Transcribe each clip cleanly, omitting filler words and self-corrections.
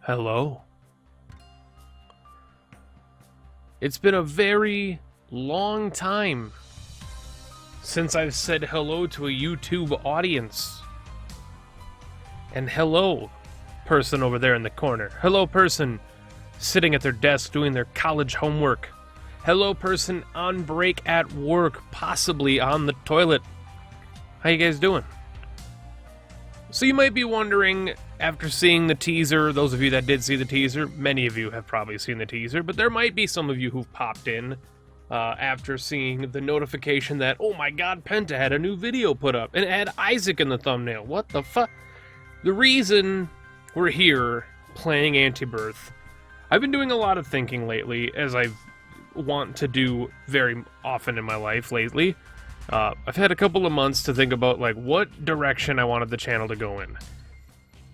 Hello. It's been a very long time since I've said hello to a YouTube audience. And hello, person over there in the corner. Hello, person sitting at their desk doing their college homework. Hello, person on break at work, possibly on the toilet. How you guys doing? So you might be wondering, after seeing the teaser, those of you that did see the teaser, many of you have probably seen the teaser, but there might be some of you who've popped in after seeing the notification that, oh my god, Penta had a new video put up, and it had Isaac in the thumbnail. What the fuck? The reason we're here playing Antibirth, I've been doing a lot of thinking lately, as I want to do very often in my life lately. I've had a couple of months to think about, like, what direction I wanted the channel to go in.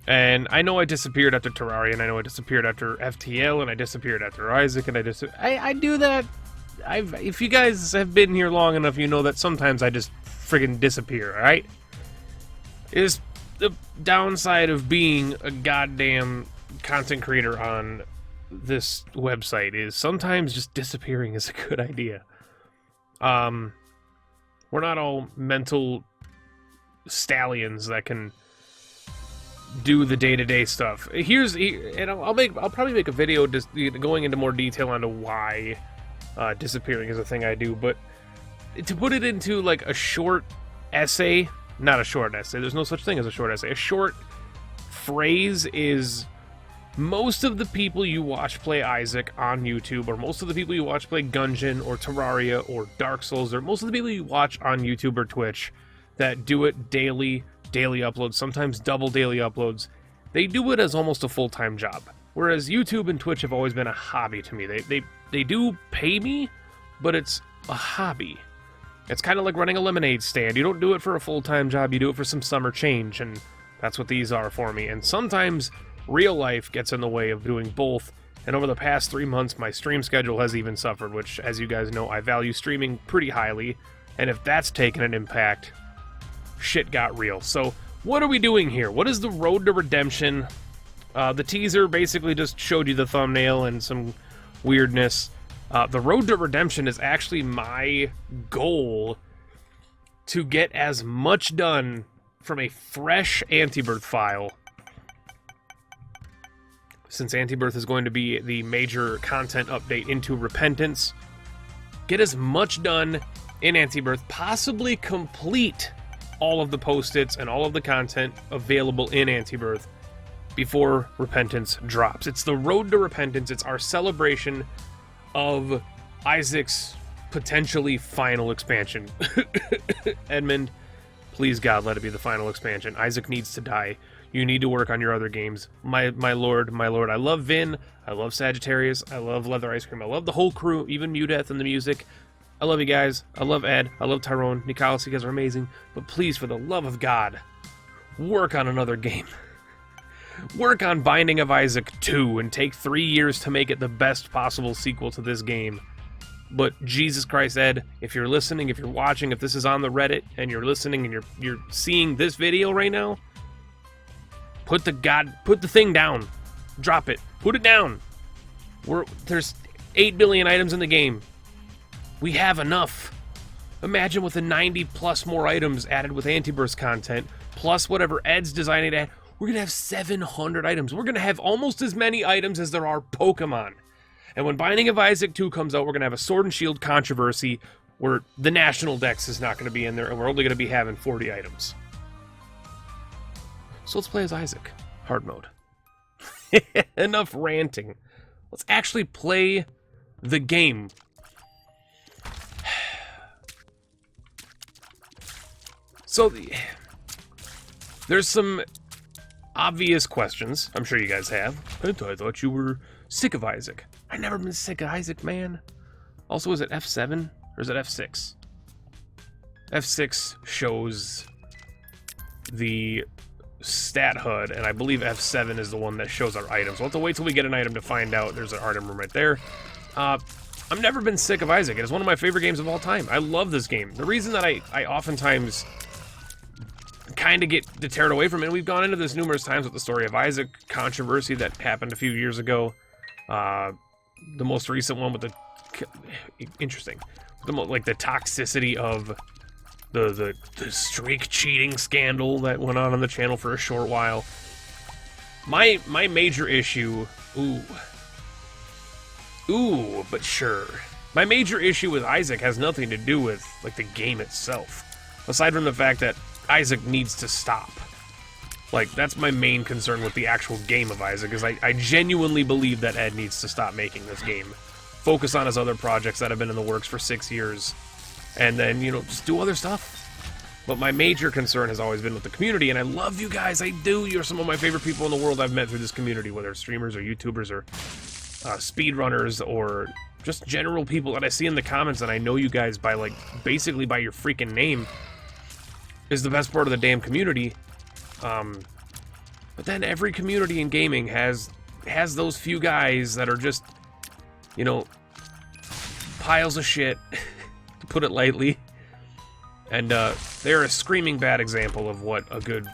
And I know I disappeared after Terraria, and I know I disappeared after FTL, and I disappeared after Isaac, and I do that. If you guys have been here long enough, you know that sometimes I just friggin' disappear, alright? It's the downside of being a goddamn content creator on this website, is sometimes just disappearing is a good idea. We're not all mental stallions that can do the day-to-day stuff. And I'll probably make a video just going into more detail onto why disappearing is a thing I do, but to put it into like a short essay, not a short essay, there's no such thing as a short essay. A short phrase is, most of the people you watch play Isaac on YouTube, or most of the people you watch play Gungeon or Terraria or Dark Souls, or most of the people you watch on YouTube or Twitch that do it daily uploads, sometimes double daily uploads, they do it as almost a full-time job. Whereas YouTube and Twitch have always been a hobby to me. They do pay me, but it's a hobby. It's kind of like running a lemonade stand. You don't do it for a full-time job, you do it for some summer change, and that's what these are for me. And sometimes real life gets in the way of doing both, and over the past 3 months my stream schedule has even suffered, which, as you guys know, I value streaming pretty highly, and if that's taken an impact, shit got real. So what are we doing here? What is the road to redemption? The teaser basically just showed you the thumbnail and some weirdness. The road to redemption is actually my goal to get as much done from a fresh Antibirth file, since Antibirth is going to be the major content update into Repentance. Get as much done in Antibirth, possibly complete all of the post-its and all of the content available in Antibirth before Repentance drops. It's the road to Repentance. It's our celebration of Isaac's potentially final expansion. Edmund, please God, let it be the final expansion. Isaac needs to die. You need to work on your other games. My lord, my lord. I love Vin. I love Sagittarius. I love Leather Ice Cream. I love the whole crew, even Mudeth and the music. I love you guys. I love Ed. I love Tyrone. Nicholas, you guys are amazing. But please, for the love of God, work on another game. Work on Binding of Isaac 2 and take 3 years to make it the best possible sequel to this game. But Jesus Christ, Ed, if you're listening, if you're watching, if this is on the Reddit and you're listening and you're seeing this video right now, put the thing down. Drop it. Put it down. There's 8 billion items in the game. We have enough. Imagine with the 90 plus more items added with Antibirth content, plus whatever Ed's designing to add, we're going to have 700 items. We're going to have almost as many items as there are Pokemon. And when Binding of Isaac 2 comes out, we're going to have a Sword and Shield controversy where the National Dex is not going to be in there, and we're only going to be having 40 items. So let's play as Isaac. Hard mode. Enough ranting. Let's actually play the game. So, there's some obvious questions I'm sure you guys have. I thought you were sick of Isaac. I've never been sick of Isaac, man. Also, is it F7 or is it F6? F6 shows the stat HUD, and I believe F7 is the one that shows our items. We'll have to wait till we get an item to find out. There's an item room right there. I've never been sick of Isaac. It is one of my favorite games of all time. I love this game. The reason that I oftentimes kind of get deterred away from it. And we've gone into this numerous times with the story of Isaac controversy that happened a few years ago. The most recent one with the like the toxicity of the streak cheating scandal that went on the channel for a short while. My major issue, but sure. My major issue with Isaac has nothing to do with like the game itself, aside from the fact that Isaac needs to stop. Like, that's my main concern with the actual game of Isaac, is I genuinely believe that Ed needs to stop making this game. Focus on his other projects that have been in the works for 6 years, and then, you know, just do other stuff. But my major concern has always been with the community, and I love you guys, I do. You're some of my favorite people in the world I've met through this community, whether it's streamers or YouTubers or speedrunners or just general people that I see in the comments, and I know you guys by, like, basically by your freaking name, is the best part of the damn community. But then every community in gaming has those few guys that are just, you know, piles of shit, to put it lightly. And they're a screaming bad example of what a good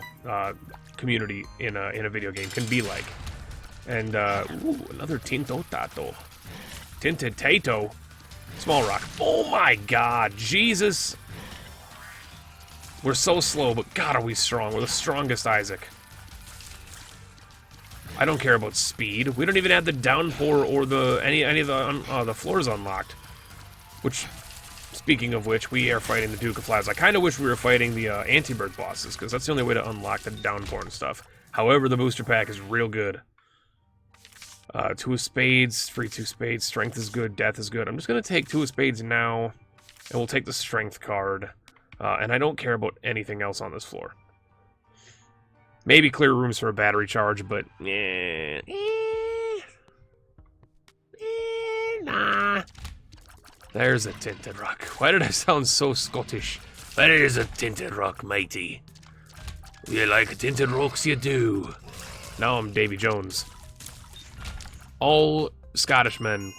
community in a video game can be like. And ooh, another tinted tato, small rock. Oh my God, Jesus! We're so slow, but God, are we strong? We're the strongest, Isaac. I don't care about speed. We don't even have the downpour or the any of the floors unlocked. Which, speaking of which, we are fighting the Duke of Flies. I kind of wish we were fighting the Antibirth bosses, because that's the only way to unlock the downpour and stuff. However, the booster pack is real good. 2 of spades, free 2 spades. Strength is good, death is good. I'm just going to take 2 of spades now, and we'll take the strength card. And I don't care about anything else on this floor. Maybe clear rooms for a battery charge, but nah. There's a tinted rock. Why did I sound so Scottish? There's a tinted rock, matey. You like tinted rocks, you do. Now I'm Davy Jones. All Scottish men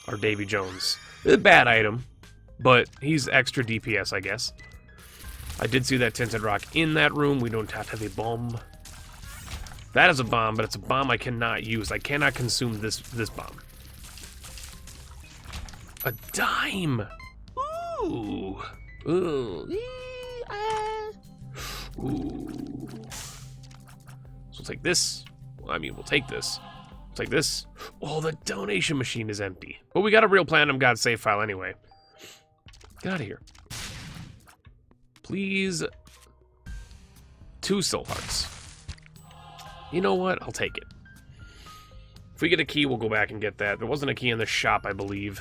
are Davy Jones. It's a bad item, but he's extra DPS, I guess. I did see that tinted rock in that room. We don't have a bomb. That is a bomb, but it's a bomb I cannot use. I cannot consume this bomb. A dime! Ooh! Ooh! Ooh! So we'll take this. Well, I mean, we'll take this. We'll take this. Oh, the donation machine is empty. But we got a real Platinum God save file anyway. Get out of here. Please. 2 soul hearts. You know what? I'll take it. If we get a key, we'll go back and get that. There wasn't a key in the shop, I believe.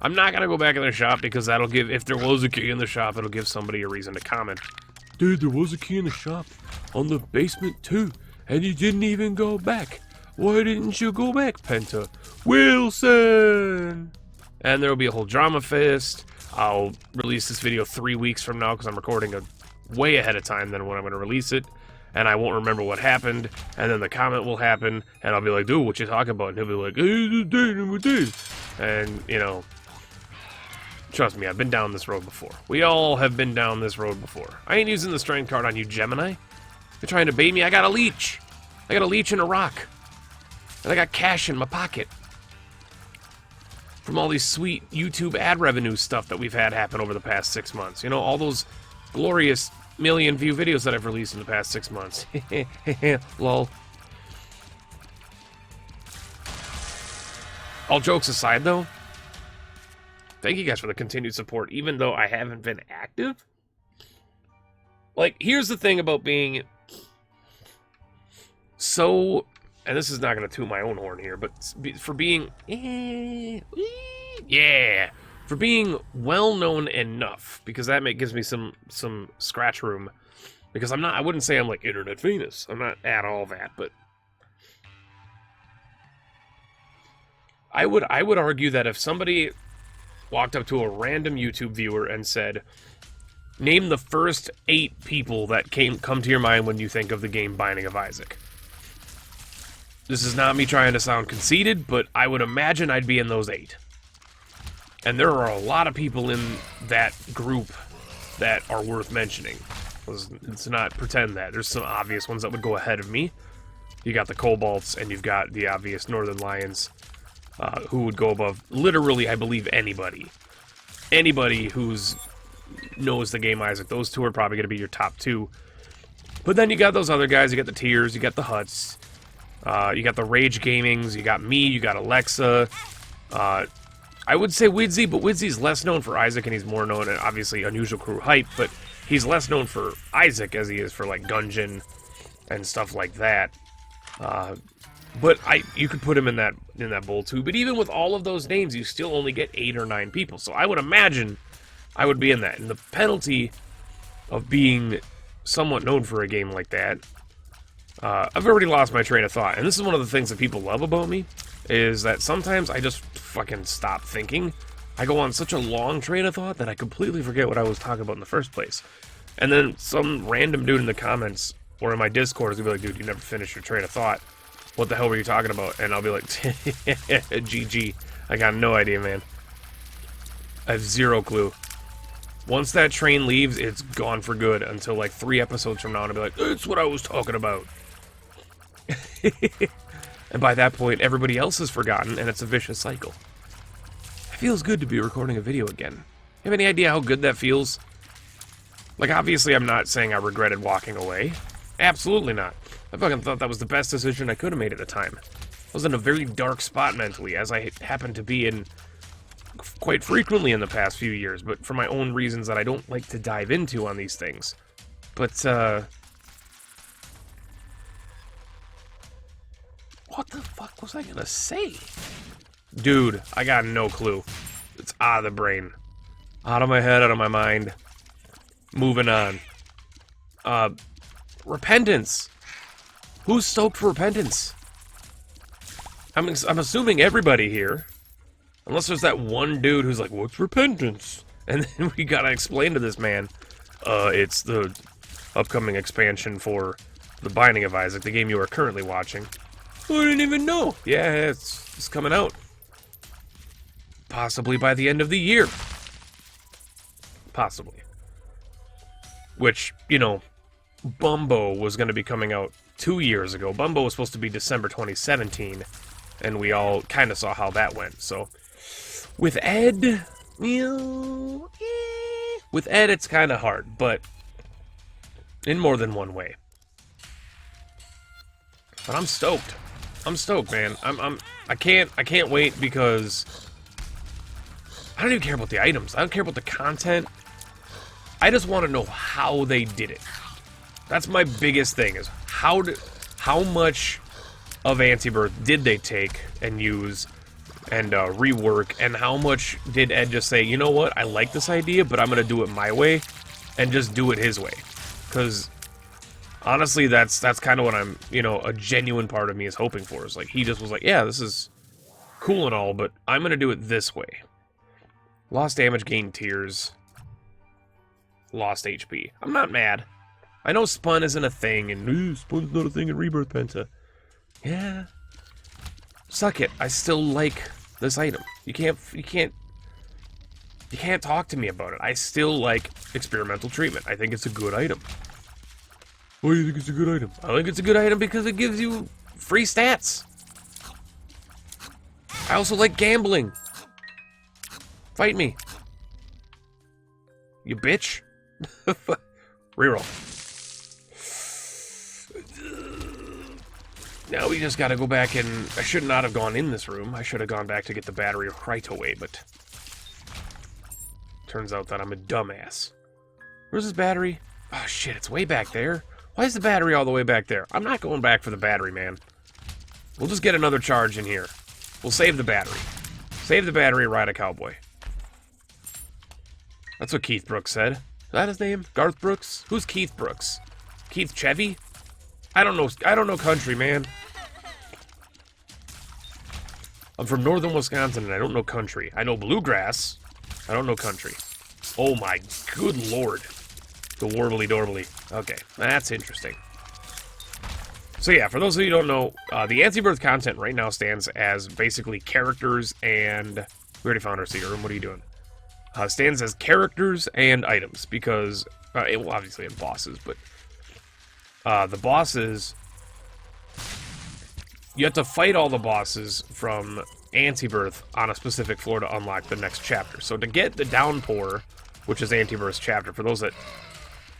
I'm not gonna go back in the shop because that'll give, if there was a key in the shop, it'll give somebody a reason to comment. Dude, there was a key in the shop. On the basement too. And you didn't even go back. Why didn't you go back, Penta? Wilson! And there'll be a whole drama fest. I'll release this video 3 weeks from now because I'm recording it way ahead of time than when I'm going to release it. And I won't remember what happened. And then the comment will happen. And I'll be like, dude, what you talking about? And he'll be like, and, you know, trust me, I've been down this road before. We all have been down this road before. I ain't using the strength card on you, Gemini. You're trying to bait me? I got a leech. I got a leech and a rock. And I got cash in my pocket. From all these sweet YouTube ad revenue stuff that we've had happen over the past 6 months. You know, all those glorious million view videos that I've released in the past 6 months. Lol. All jokes aside, though, thank you guys for the continued support, even though I haven't been active. Like, here's the thing about being so... And this is not going to toot my own horn here, but for being... Yeah! For being well-known enough, because that gives me some scratch room. Because I'm not... I wouldn't say I'm, like, internet famous. I'm not at all that, but... I would argue that if somebody walked up to a random YouTube viewer and said, name the first 8 people that come to your mind when you think of the game Binding of Isaac. This is not me trying to sound conceited, but I would imagine I'd be in those 8. And there are a lot of people in that group that are worth mentioning. Let's not pretend that. There's some obvious ones that would go ahead of me. You got the Cobalts, and you've got the obvious Northern Lions, who would go above literally, I believe, anybody. Anybody who's knows the game Isaac. Those two are probably going to be your top two. But then you got those other guys. You got the Tiers, you got the Huts, you got the Rage Gamings, you got me, you got Alexa. I would say Widzy, but Widzy's less known for Isaac, and he's more known, and obviously, Unusual Crew hype, but he's less known for Isaac as he is for, like, Gungeon and stuff like that. But you could put him in that bowl, too. But even with all of those names, you still only get 8 or 9 people. So I would imagine I would be in that. And the penalty of being somewhat known for a game like that, I've already lost my train of thought. And this is one of the things that people love about me, is that sometimes I just fucking stop thinking. I go on such a long train of thought that I completely forget what I was talking about in the first place. And then some random dude in the comments or in my Discord is gonna be like, dude, you never finished your train of thought. What the hell were you talking about? And I'll be like, GG. I got no idea, man. I have zero clue. Once that train leaves, it's gone for good until like 3 episodes from now, and I'll be like, that's what I was talking about. And by that point, everybody else has forgotten, and it's a vicious cycle. It feels good to be recording a video again. You have any idea how good that feels? Like, obviously, I'm not saying I regretted walking away. Absolutely not. I fucking thought that was the best decision I could have made at the time. I was in a very dark spot mentally, as I happened to be in quite frequently in the past few years, but for my own reasons that I don't like to dive into on these things. But, what the fuck was I gonna say? Dude, I got no clue. It's out of the brain. Out of my head, out of my mind. Moving on. Repentance. Who's stoked for Repentance? I'm assuming everybody here. Unless there's that one dude who's like, what's Repentance? And then we gotta explain to this man, it's the upcoming expansion for The Binding of Isaac, the game you are currently watching. I didn't even know. Yeah, it's coming out. Possibly by the end of the year. Possibly. Which, you know, Bumbo was going to be coming out 2 years ago. Bumbo was supposed to be December 2017, and we all kind of saw how that went. So, with Ed, with Ed, it's kind of hard, but in more than one way. But I'm stoked. I'm stoked, man. I can't wait because I don't even care about the items. I don't care about the content. I just want to know how they did it. That's my biggest thing, is how much of Antibirth did they take and use and rework, and how much did Ed just say, you know what, I like this idea, but I'm going to do it my way, and just do it his way. Because honestly, that's kind of what I'm, you know, a genuine part of me is hoping for. Is like, he just was like, yeah, this is cool and all, but I'm going to do it this way. Lost damage, gained tears. Lost HP. I'm not mad. I know Spun isn't a thing, and Spun's not a thing in Rebirth Penta. Yeah. Suck it. I still like this item. You can't talk to me about it. I still like experimental treatment. I think it's a good item. Why do you think it's a good item? I think it's a good item because it gives you free stats. I also like gambling. Fight me. You bitch. Reroll. Now we just gotta go back and... I should not have gone in this room. I should have gone back to get the battery right away, but... Turns out that I'm a dumbass. Where's this battery? Oh shit, it's way back there. Why is the battery all the way back there? I'm not going back for the battery, man. We'll just get another charge in here. We'll save the battery. Save the battery, ride a cowboy. That's what Keith Brooks said. Is that his name? Garth Brooks? Who's Keith Brooks? Keith Chevy? I don't know country, man. I'm from northern Wisconsin and I don't know country. I know bluegrass. I don't know country. Oh my good lord. The warbly dorbly. Okay, that's interesting. So yeah, for those of you who don't know, the Antibirth content right now stands as basically characters and... We already found our secret room. What are you doing? stands as characters and items, because, well, obviously in bosses, but the bosses, you have to fight all the bosses from Antibirth on a specific floor to unlock the next chapter. So to get the Downpour, which is Antibirth's chapter, for those that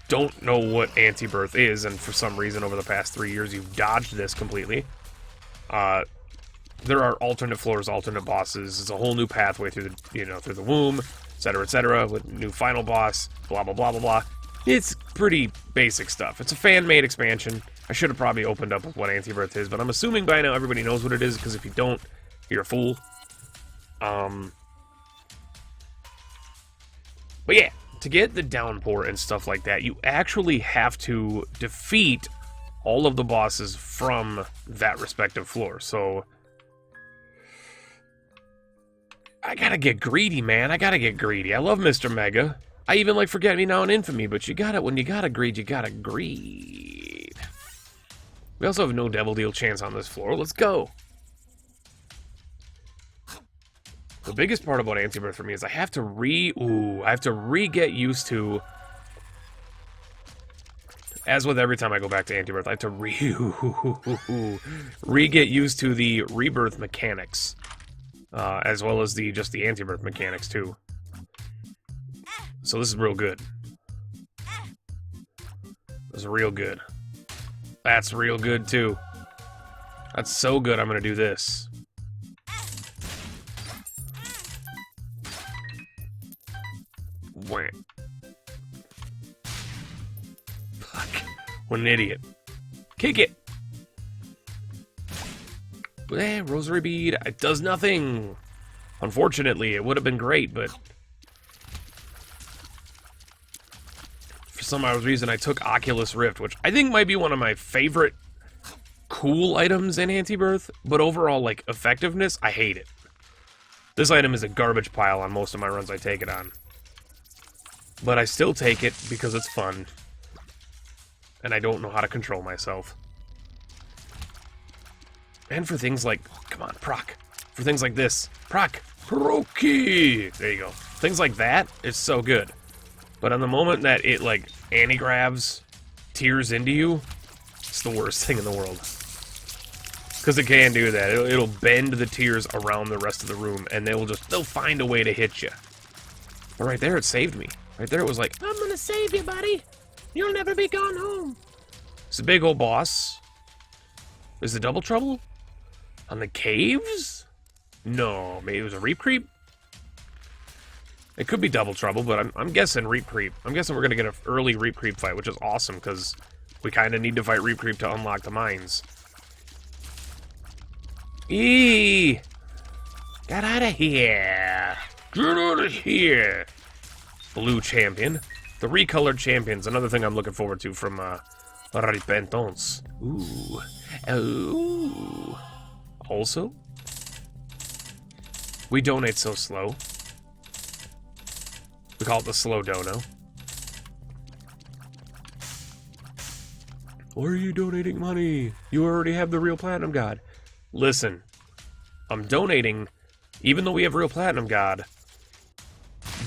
don't know what Antibirth is, and for some reason over the past 3 years you've dodged this completely, there are alternate floors, alternate bosses. It's a whole new pathway through the, through the womb, etc., with new final boss, blah, blah, blah, blah, blah. It's pretty basic stuff. It's a fan-made expansion. I should have probably opened up with what Antibirth is, but I'm assuming by now everybody knows what it is, because if you don't, you're a fool. But yeah, to get the Downpour and stuff like that, you actually have to defeat all of the bosses from that respective floor. So I gotta get greedy, man. I gotta get greedy. I love Mr. Mega. I even like Forget Me Now and Infamy, but you gotta, when you gotta greed, you gotta greed. We also have no Devil Deal chance on this floor. Let's go. The biggest part about Antibirth for me is I have to re-get used to, as with every time I go back to Antibirth, I have to re-get used to the Rebirth mechanics, as well as just the Antibirth mechanics too. So this is real good. This is real good. That's real good too. That's so good, I'm gonna do this. Wham. Fuck. What an idiot. Kick it! Rosary Bead. It does nothing. Unfortunately, it would have been great, but for some odd reason I took Oculus Rift, which I think might be one of my favorite cool items in Antibirth, but overall, like, effectiveness, I hate it. This item is a garbage pile on most of my runs I take it on. But I still take it because it's fun. And I don't know how to control myself. And for things like, come on, proc. For things like this, proc. Proki! There you go. Things like that, it's so good. But on the moment that it, like, anti-grabs, tears into you, it's the worst thing in the world. Because it can do that. It'll bend the tears around the rest of the room, and they'll find a way to hit you. But right there, it saved me. Right there, it was like, I'm gonna save you, buddy. You'll never be gone home. It's a big old boss. Is it Double Trouble? On the caves? No, maybe it was a Reap Creep? It could be Double Trouble, but I'm guessing Reap Creep. I'm guessing we're gonna get an early Reap Creep fight, which is awesome, because we kind of need to fight Reap Creep to unlock the mines. Eee! Get out of here! Get out of here! Blue champion. The recolored champion's another thing I'm looking forward to from Repentance. Ooh. Ooh. Also, we donate so slow. We call it the slow dono. Why are you donating money? You already have the real Platinum God. Listen, I'm donating, even though we have real Platinum God,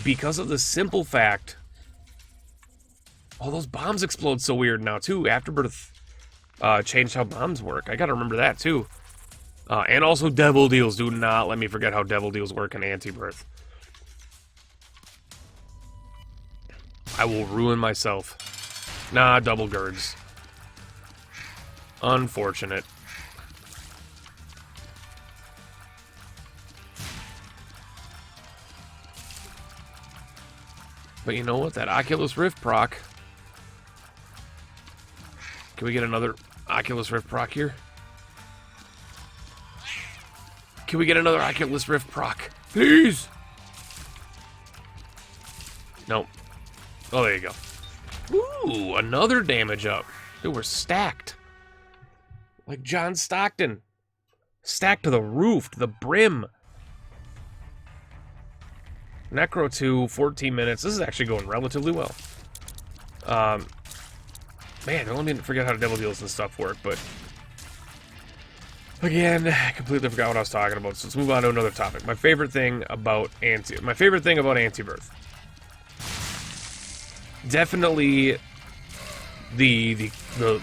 because of the simple fact, those bombs explode so weird now too. Afterbirth changed how bombs work. I gotta remember that too. And also Devil Deals. Do not let me forget how Devil Deals work in Antibirth. I will ruin myself. Nah, double girds. Unfortunate. But you know what? That Oculus Rift proc. Can we get another Oculus Rift proc here? Can we get another Oculus Rift proc? Please! Nope. Oh, there you go. Ooh, another damage up. Dude, we're stacked. Like John Stockton. Stacked to the roof, to the brim. Necro 2, 14 minutes. This is actually going relatively well. Man, don't let me forget how Devil Deals and stuff work, but Again, I completely forgot what I was talking about, so let's move on to another topic. My favorite thing about Antibirth. Definitely the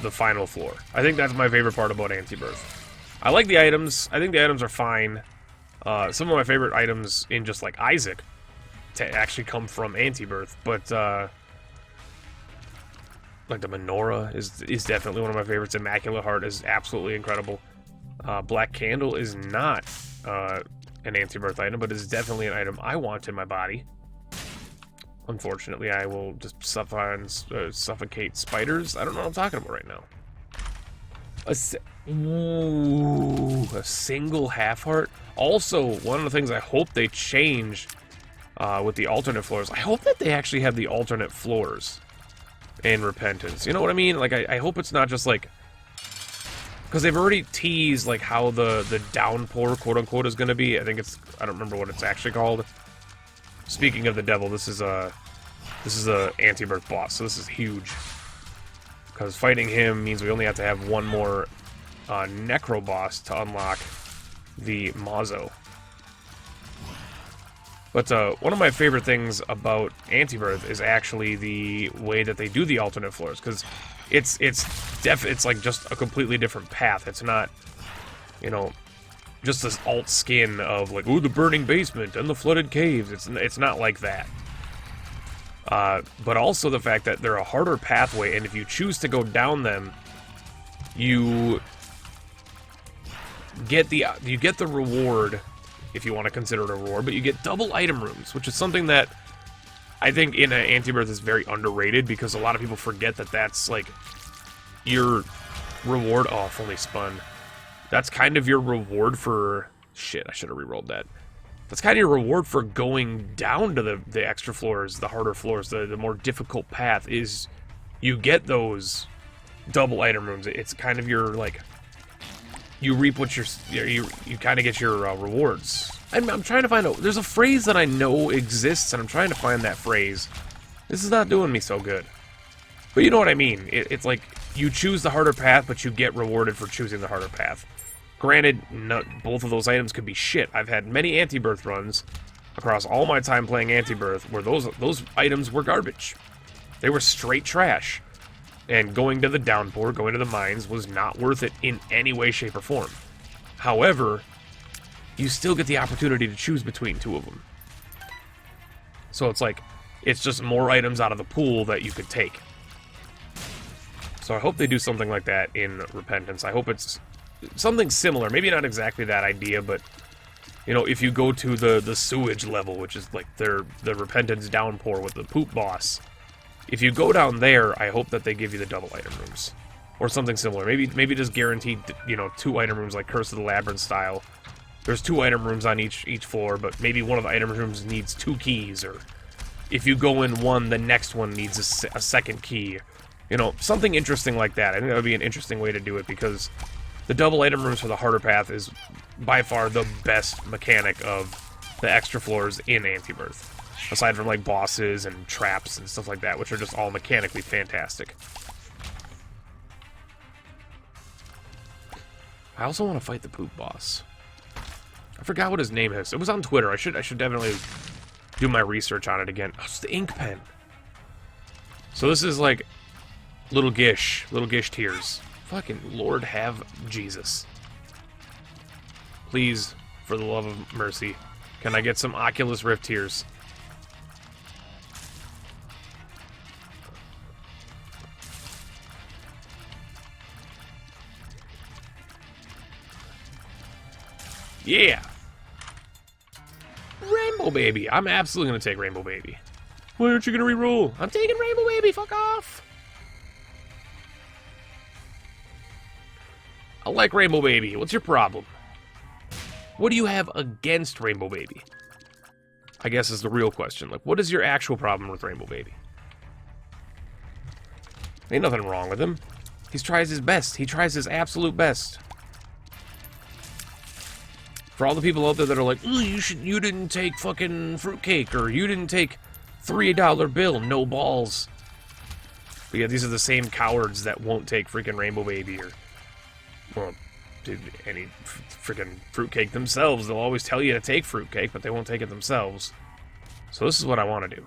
final floor. I think that's my favorite part about Antibirth. I like the items. I think the items are fine. Some of my favorite items in just like Isaac to actually come from Antibirth, but like the menorah is definitely one of my favorites. Immaculate Heart is absolutely incredible. Black Candle is not an Antibirth item, but is definitely an item I want in my body. Unfortunately, I will just suffocate spiders. I don't know what I'm talking about right now. A single half heart. Also, one of the things I hope they change with the alternate floors, I hope that they actually have the alternate floors in Repentance. You know what I mean? Like, I hope it's not just like, because they've already teased like how the downpour, quote unquote, is going to be. I think it's, I don't remember what it's actually called. Speaking of the devil, this is a Antibirth boss, so this is huge. Because fighting him means we only have to have one more Necro boss to unlock the Mazo. But one of my favorite things about Antibirth is actually the way that they do the alternate floors, because it's like just a completely different path. It's not, you know, just this alt skin of like, ooh, the burning basement and the flooded caves. It's not like that. But also the fact that they're a harder pathway, and if you choose to go down them, you get the reward, if you want to consider it a reward, but you get double item rooms, which is something that I think in Antibirth is very underrated, because a lot of people forget that that's like your reward. Oh, if only spun. That's kind of your reward for... Shit, I should have rerolled that. That's kind of your reward for going down to the extra floors, the harder floors, the more difficult path, is you get those double item rooms. It's kind of your, like... You reap what you kind of get your rewards. I'm trying to find out... There's a phrase that I know exists, and I'm trying to find that phrase. This is not doing me so good. But you know what I mean. It's like, you choose the harder path, but you get rewarded for choosing the harder path. Granted, both of those items could be shit. I've had many Antibirth runs across all my time playing Antibirth where those items were garbage. They were straight trash. And going to the downpour, going to the mines, was not worth it in any way, shape, or form. However, you still get the opportunity to choose between two of them. So it's like, it's just more items out of the pool that you could take. So I hope they do something like that in Repentance. I hope it's something similar. Maybe not exactly that idea, but, you know, if you go to the sewage level, which is like the Repentance downpour with the poop boss, if you go down there, I hope that they give you the double item rooms. Or something similar. Maybe just guaranteed, you know, 2 item rooms like Curse of the Labyrinth style. There's 2 item rooms on each floor, but maybe one of the item rooms needs 2 keys, or if you go in one, the next one needs a second key. You know, something interesting like that. I think that would be an interesting way to do it, because the double item rooms for the harder path is by far the best mechanic of the extra floors in Antibirth. Aside from, like, bosses and traps and stuff like that, which are just all mechanically fantastic. I also want to fight the poop boss. I forgot what his name is. It was on Twitter. I should definitely do my research on it again. Oh, it's the ink pen. So this is, like, Little Gish tears. Fucking Lord have Jesus. Please, for the love of mercy, can I get some Oculus Rift tears? Yeah! Rainbow Baby! I'm absolutely gonna take Rainbow Baby. Why aren't you gonna reroll? I'm taking Rainbow Baby, fuck off! I like Rainbow Baby. What's your problem? What do you have against Rainbow Baby? I guess is the real question. Like, what is your actual problem with Rainbow Baby? Ain't nothing wrong with him. He tries his best. He tries his absolute best. For all the people out there that are like, ooh, you didn't take fucking fruitcake, or you didn't take $3 bill, no balls. But yeah, these are the same cowards that won't take freaking Rainbow Baby, or, well, any freaking fruitcake themselves. They'll always tell you to take fruitcake, but they won't take it themselves. So this is what I want to do.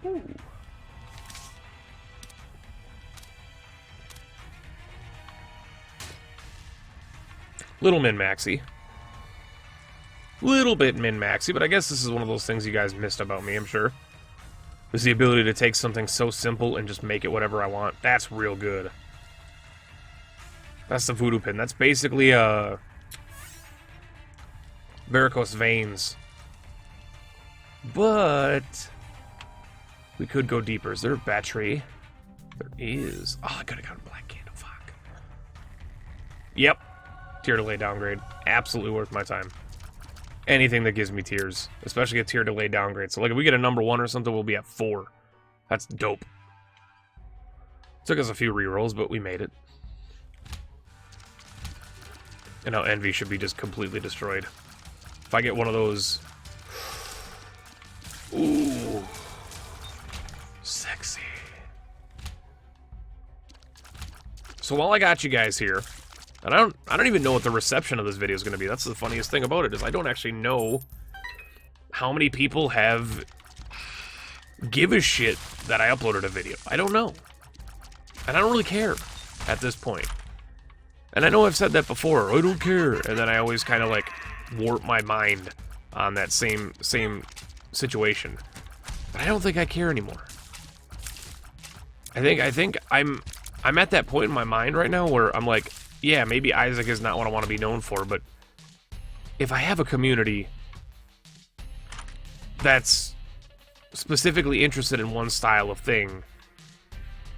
Ooh. Little min-maxy. Little bit min-maxy, but I guess this is one of those things you guys missed about me, I'm sure. Is the ability to take something so simple and just make it whatever I want. That's real good. That's the voodoo pin. That's basically varicose veins. But we could go deeper. Is there a battery? There is. Oh, I could have gotten black candle. Fuck. Yep. Tier delay downgrade. Absolutely worth my time. Anything that gives me tiers, especially a tier delay downgrade. So like if we get a number 1 or something, we'll be at 4. That's dope. Took us a few rerolls, but we made it. And now Envy should be just completely destroyed. If I get one of those... Ooh. Sexy. So while I got you guys here, and I don't even know what the reception of this video is going to be. That's the funniest thing about it, is I don't actually know how many people give a shit that I uploaded a video. I don't know. And I don't really care at this point. And I know I've said that before, I don't care. And then I always kind of like warp my mind on that same situation. But I don't think I care anymore. I think I'm at that point in my mind right now where I'm like, yeah, maybe Isaac is not what I want to be known for, but if I have a community that's specifically interested in one style of thing,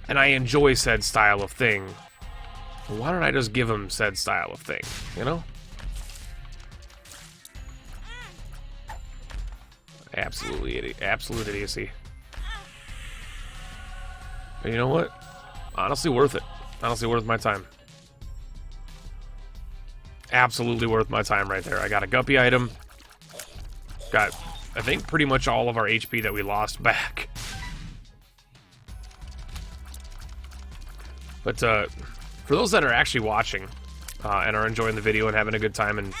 and I enjoy said style of thing, why don't I just give them said style of thing, you know? Absolute idiocy. But you know what? Honestly worth it. Honestly worth my time. Absolutely worth my time right there. I got a guppy item. Got, I think, pretty much all of our HP that we lost back. But for those that are actually watching and are enjoying the video and having a good time and,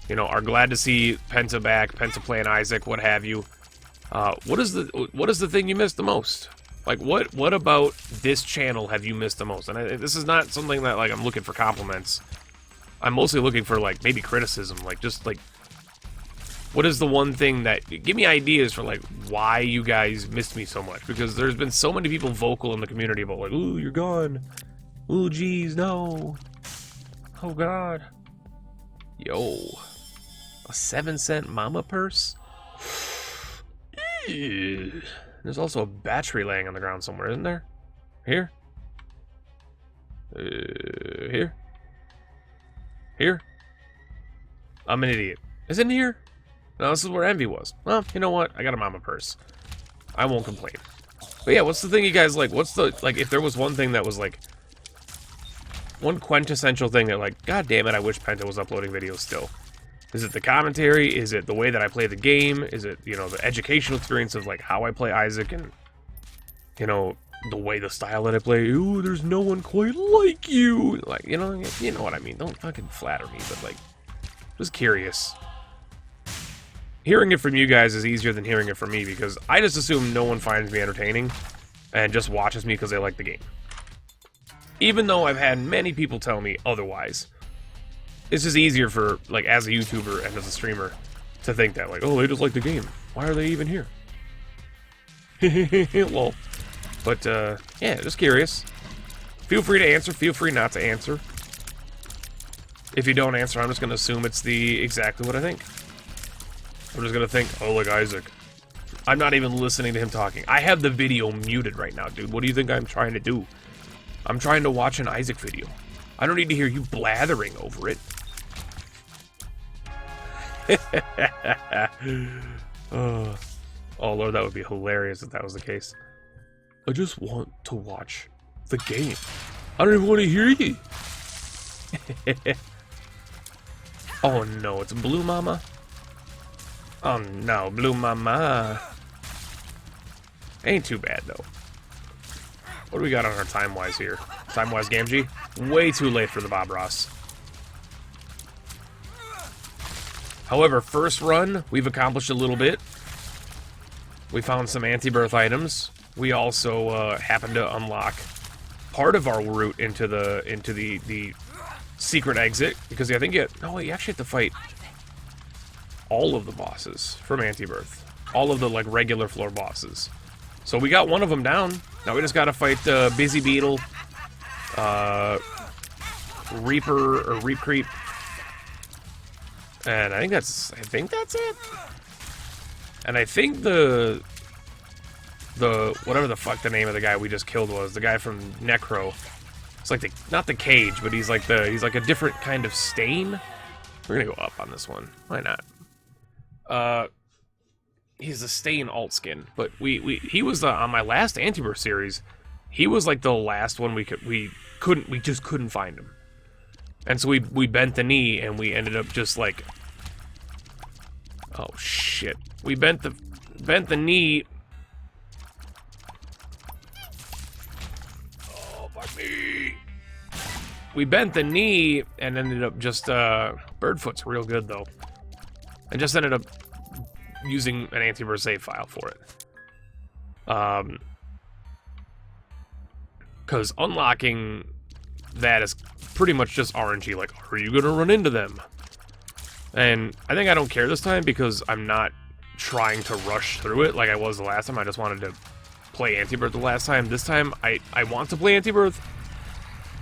you know, are glad to see Penta back, Penta playing Isaac, what have you, what is the thing you missed the most? Like, what about this channel have you missed the most? And this is not something that, like, I'm looking for compliments. I'm mostly looking for, like, maybe criticism. Like, just, like, what is the one thing that... Give me ideas for, like, why you guys missed me so much. Because there's been so many people vocal in the community about, like, ooh, you're gone. Ooh, geez, no. Oh, God. Yo. A 7-cent mama purse? There's also a battery laying on the ground somewhere, isn't there? Here? Here? Here? I'm an idiot. Is it in here? No, this is where Envy was. Well, you know what? I got a mama purse. I won't complain. But yeah, what's the thing you guys like? What's the, like, if there was one thing that was, like, one quintessential thing that, like, god damn it, I wish Penta was uploading videos still. Is it the commentary? Is it the way that I play the game? Is it, you know, the educational experience of, like, how I play Isaac and, you know, the way, the style that I play? Ooh, there's no one quite like you. Like, you know what I mean. Don't fucking flatter me, but, like, just curious. Hearing it from you guys is easier than hearing it from me because I just assume no one finds me entertaining and just watches me because they like the game. Even though I've had many people tell me otherwise. It's just easier for, like, as a YouTuber and as a streamer to think that, like, oh, they just like the game. Why are they even here? Lol. But, yeah, just curious. Feel free to answer. Feel free not to answer. If you don't answer, I'm just going to assume it's exactly what I think. I'm just going to think, oh, like Isaac. I'm not even listening to him talking. I have the video muted right now, dude. What do you think I'm trying to do? I'm trying to watch an Isaac video. I don't need to hear you blathering over it. Oh, Lord, that would be hilarious if that was the case. I just want to watch the game. I don't even want to hear you. Oh, no, it's Blue Mama. Oh no, blew my mind. Ain't too bad though. What do we got on our time-wise here? Time-wise Gamgee? Way too late for the Bob Ross. However, first run, we've accomplished a little bit. We found some Antibirth items. We also happened to unlock part of our route into the secret exit, because I think you actually have to fight all of the bosses from Antibirth. All of the like regular floor bosses. So we got one of them down. Now we just gotta fight Busy Beetle, Reaper or Reap Creep, and I think that's it. And I think the whatever the fuck the name of the guy we just killed was, the guy from Necro. It's like not the cage, but he's like a different kind of stain. We're gonna go up on this one. Why not? He's a stain alt skin, but he was on my last Antibirth series. He was like the last one we just couldn't find him, and so we bent the knee and we ended up just like, oh shit, we bent the knee. Oh fuck me. We bent the knee and ended up just Birdfoot's real good though, and just ended up using an Antibirth save file for it. Because unlocking that is pretty much just RNG, like, are you gonna run into them? And I think I don't care this time because I'm not trying to rush through it like I was the last time. I just wanted to play Antibirth the last time. This time, I want to play Antibirth,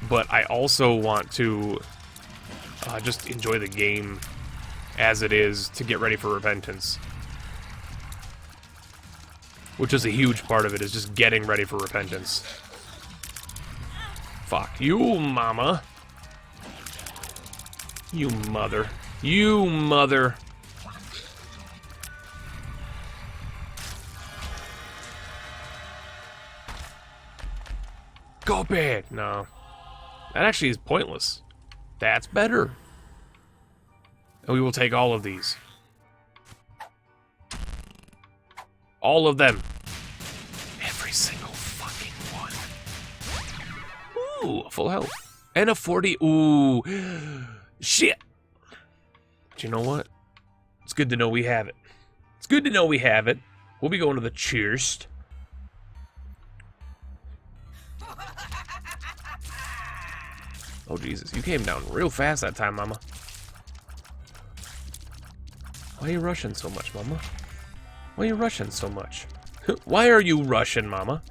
but I also want to just enjoy the game as it is to get ready for Repentance. Which is a huge part of it, is just getting ready for Repentance. Fuck you, mama. You mother. You mother. Go bad. No. That actually is pointless. That's better. And we will take all of these. All of them. Every single fucking one. Ooh, full health. And a 40. Ooh. Shit. But you know what? It's good to know we have it. It's good to know we have it. We'll be going to the chest. Oh, Jesus. You came down real fast that time, mama. Why are you rushing so much, mama? Why are you rushing so much? Why are you rushing, mama?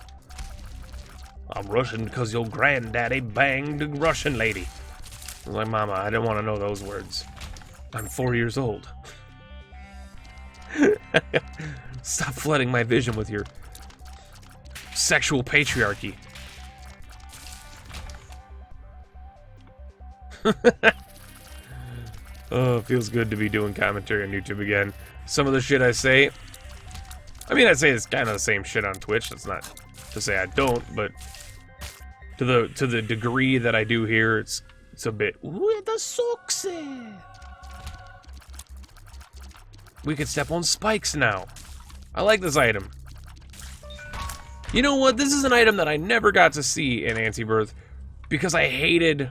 I'm rushing because your granddaddy banged a Russian lady. I was like, mama, I didn't want to know those words. I'm 4 years old. Stop flooding my vision with your sexual patriarchy. Oh, it feels good to be doing commentary on YouTube again. Some of the shit I say, I mean, I'd say it's kind of the same shit on Twitch. That's not to say I don't, but to the degree that I do here, it's a bit. With the socks. We can step on spikes now. I like this item. You know what? This is an item that I never got to see in Antibirth because I hated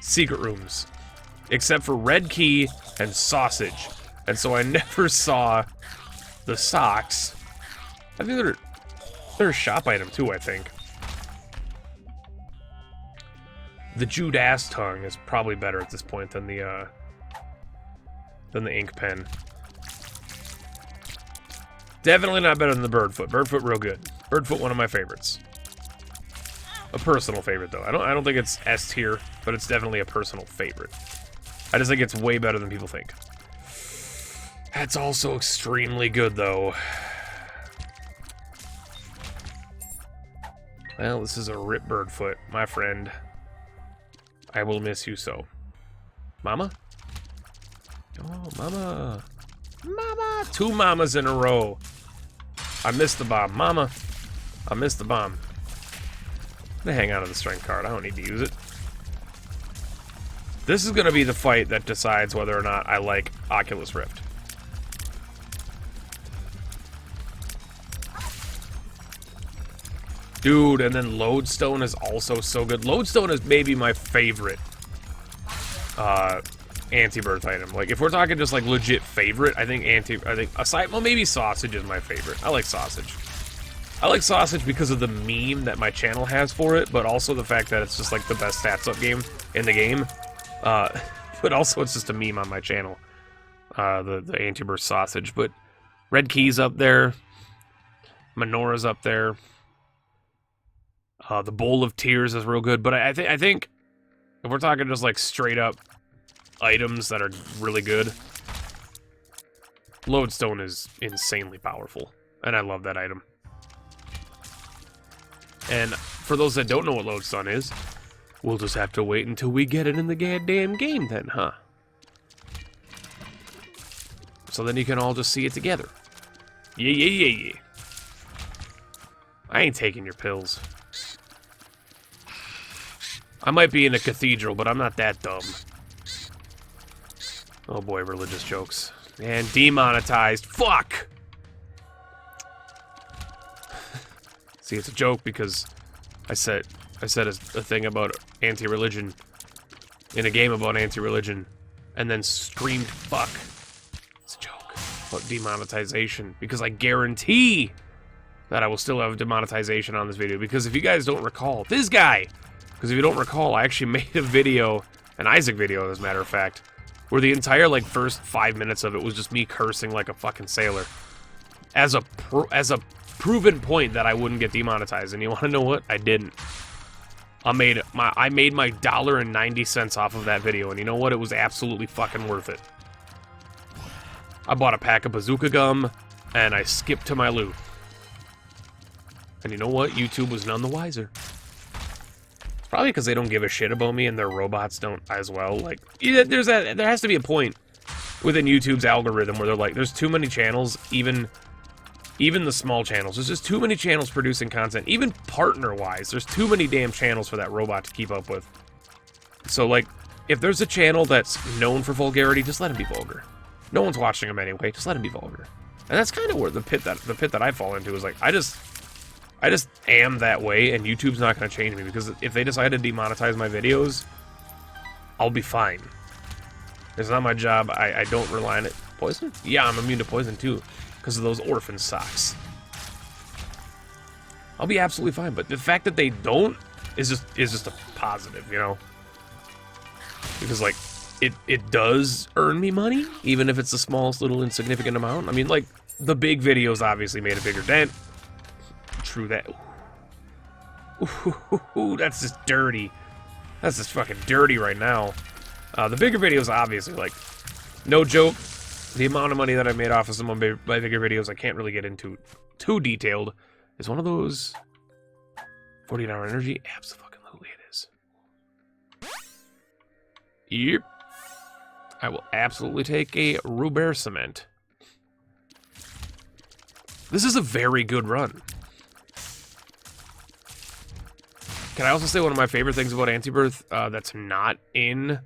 secret rooms, except for Red Key and Sausage, and so I never saw the socks. I think they're a shop item too, I think. The Judas tongue is probably better at this point than the ink pen. Definitely not better than the Birdfoot. Birdfoot real good. Birdfoot one of my favorites. A personal favorite though. I don't think it's S tier, but it's definitely a personal favorite. I just think it's way better than people think. That's also extremely good though. Well, this is a rip Birdfoot, my friend. I will miss you so. Mama? Oh, mama. Mama! 2 mamas in a row. I missed the bomb. Mama, I missed the bomb. I'm gonna hang on to the strength card. I don't need to use it. This is gonna be the fight that decides whether or not I like Oculus Rift. Dude, and then Lodestone is also so good. Lodestone is maybe my favorite Antibirth item. Like, if we're talking just like legit favorite, I think aside, well, maybe Sausage is my favorite. I like Sausage. I like Sausage because of the meme that my channel has for it, but also the fact that it's just like the best stats up game in the game. But also it's just a meme on my channel. The Antibirth Sausage. But Red Key's up there. Menora's up there. The Bowl of Tears is real good. But I think if we're talking just like straight up items that are really good, Lodestone is insanely powerful. And I love that item. And for those that don't know what Lodestone is, we'll just have to wait until we get it in the goddamn game then, huh? So then you can all just see it together. Yeah. I ain't taking your pills. I might be in a cathedral, but I'm not that dumb. Oh boy, religious jokes. And demonetized. Fuck! See, it's a joke because I said a thing about anti-religion in a game about anti-religion and then screamed fuck. It's a joke about demonetization because I guarantee that I will still have demonetization on this video because if you guys don't recall, this guy, because if you don't recall, I actually made a video, an Isaac video as a matter of fact, where the entire like first 5 minutes of it was just me cursing like a fucking sailor as a proven point that I wouldn't get demonetized. And you want to know what? I didn't. I made my $1.90 off of that video, and you know what? It was absolutely fucking worth it. I bought a pack of bazooka gum, and I skipped to my loot. And you know what? YouTube was none the wiser. It's probably because they don't give a shit about me, and their robots don't as well. Like, yeah, there has to be a point within YouTube's algorithm where they're like, there's too many channels, even the small channels. There's just too many channels producing content. Even partner-wise, there's too many damn channels for that robot to keep up with. So, like, if there's a channel that's known for vulgarity, just let him be vulgar. No one's watching him anyway. Just let him be vulgar. And that's kind of where the pit that I fall into is like, I just am that way, and YouTube's not going to change me because if they decide to demonetize my videos, I'll be fine. It's not my job. I don't rely on it. Poison? Yeah, I'm immune to poison too. Because of those orphan socks. I'll be absolutely fine, but the fact that they don't is just a positive, you know? Because, like, it does earn me money, even if it's the smallest little insignificant amount. I mean, like, the big videos obviously made a bigger dent. True that. Ooh, that's just dirty. That's just fucking dirty right now. The bigger videos, obviously, like, no joke. The amount of money that I made off of some of my bigger videos, I can't really get into too detailed. Is one of those 48-hour energy? Absolutely it is. Yep. I will absolutely take a Rebirth cement. This is a very good run. Can I also say one of my favorite things about Antibirth that's not in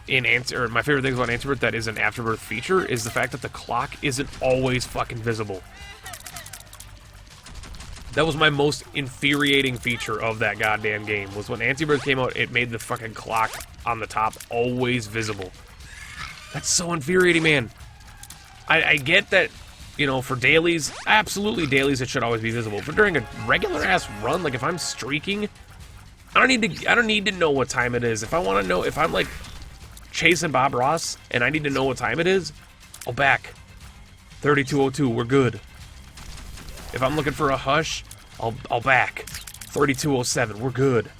my favorite things about Antibirth that is an Afterbirth feature is the fact that the clock isn't always fucking visible. That was my most infuriating feature of that goddamn game, was when Antibirth came out, it made the fucking clock on the top always visible. That's so infuriating, man. I get that, you know, for dailies, absolutely dailies it should always be visible. But during a regular ass run, like if I'm streaking, I don't need to know what time it is. If I want to know, if I'm like chasing Bob Ross and I need to know what time it is, I'll back. 32:02, we're good. If I'm looking for a hush, I'll back. 32:07, we're good.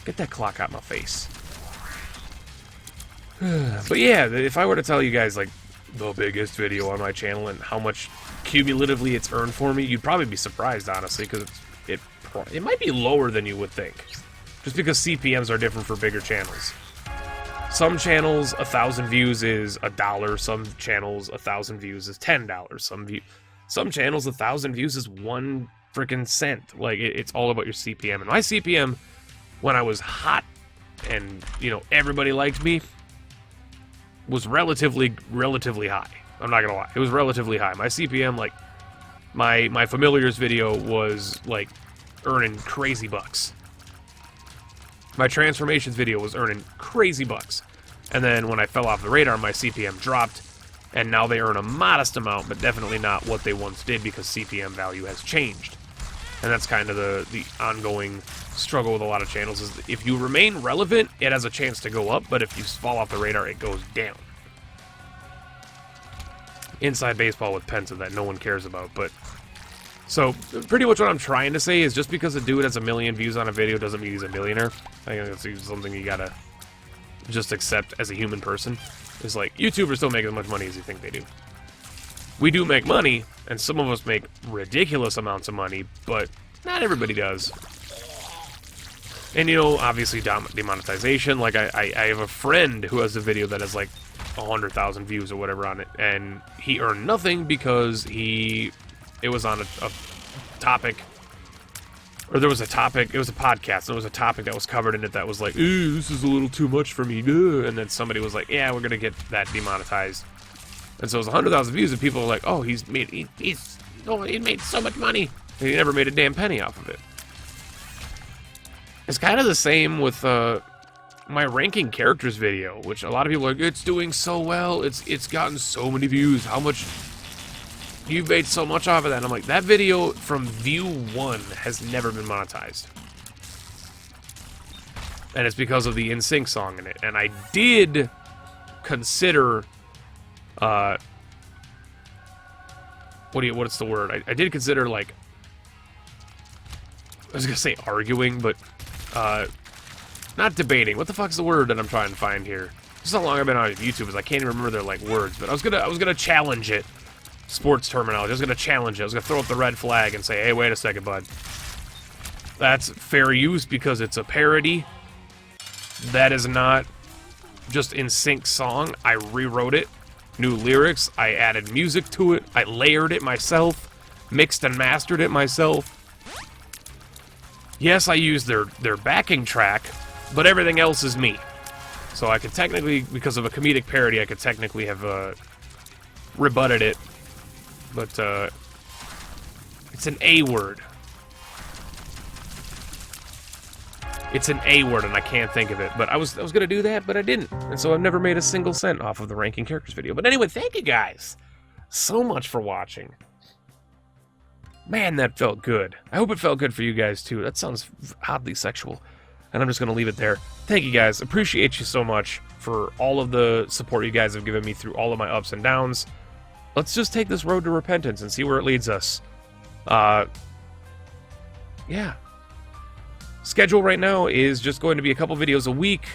Get that clock out my face. But yeah, if I were to tell you guys like the biggest video on my channel and how much cumulatively it's earned for me, you'd probably be surprised, honestly, because it might be lower than you would think. Just because CPMs are different for bigger channels. Some channels, 1,000 views is $1. Some channels, 1,000 views is $10. Some channels, 1,000 views is 1 freaking cent. Like, it's all about your CPM. And my CPM, when I was hot and, you know, everybody liked me, was relatively high. I'm not gonna lie. It was relatively high. My CPM, like, My Familiars video was, like, earning crazy bucks. My Transformations video was earning crazy bucks. And then when I fell off the radar, my CPM dropped, and now they earn a modest amount, but definitely not what they once did because CPM value has changed. And that's kind of the ongoing struggle with a lot of channels, is if you remain relevant, it has a chance to go up, but if you fall off the radar, it goes down. Inside baseball with Penta that no one cares about, but... So, pretty much what I'm trying to say is just because a dude has 1 million views on a video doesn't mean he's a millionaire. I think that's something you gotta just accept as a human person. It's like, YouTubers don't make as much money as you think they do. We do make money, and some of us make ridiculous amounts of money, but not everybody does. And, you know, obviously demonetization. Like, I have a friend who has a video that has, like, 100,000 views or whatever on it, and he earned nothing because it was on a topic, or there was a topic, it was a podcast, and there was a topic that was covered in it that was like, ooh, this is a little too much for me, and then somebody was like, yeah, we're gonna get that demonetized. And so it was 100,000 views, and people were like, oh, he made so much money, and he never made a damn penny off of it. It's kind of the same with my ranking characters video, which a lot of people are like, it's doing so well, it's gotten so many views, how much, you made so much off of that. And I'm like, that video from view 1 has never been monetized. And it's because of the NSYNC song in it. And I did consider, what's the word? I did consider, like, I was gonna say arguing, but, not debating. What the fuck's the word that I'm trying to find here? Just how long I've been on YouTube is I can't even remember their, like, words, but I was gonna challenge it. Sports terminology. I was gonna challenge it. I was gonna throw up the red flag and say, hey, wait a second, bud. That's fair use because it's a parody. That is not just NSYNC song. I rewrote it. New lyrics. I added music to it. I layered it myself. Mixed and mastered it myself. Yes, I used their backing track, but everything else is me. So I could technically, because of a comedic parody, I could technically have rebutted it. But, it's an A word. It's an A word, and I can't think of it. But I was gonna do that, but I didn't. And so I've never made a single cent off of the ranking characters video. But anyway, thank you guys so much for watching. Man, that felt good. I hope it felt good for you guys, too. That sounds oddly sexual. And I'm just gonna leave it there. Thank you guys. Appreciate you so much for all of the support you guys have given me through all of my ups and downs. Let's just take this road to repentance and see where it leads us. Yeah. Schedule right now is just going to be a couple videos a week.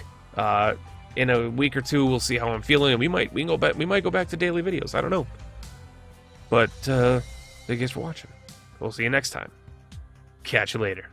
In a week or two, we'll see how I'm feeling, and we might go back to daily videos. I don't know. But thank you guys for watching. We'll see you next time. Catch you later.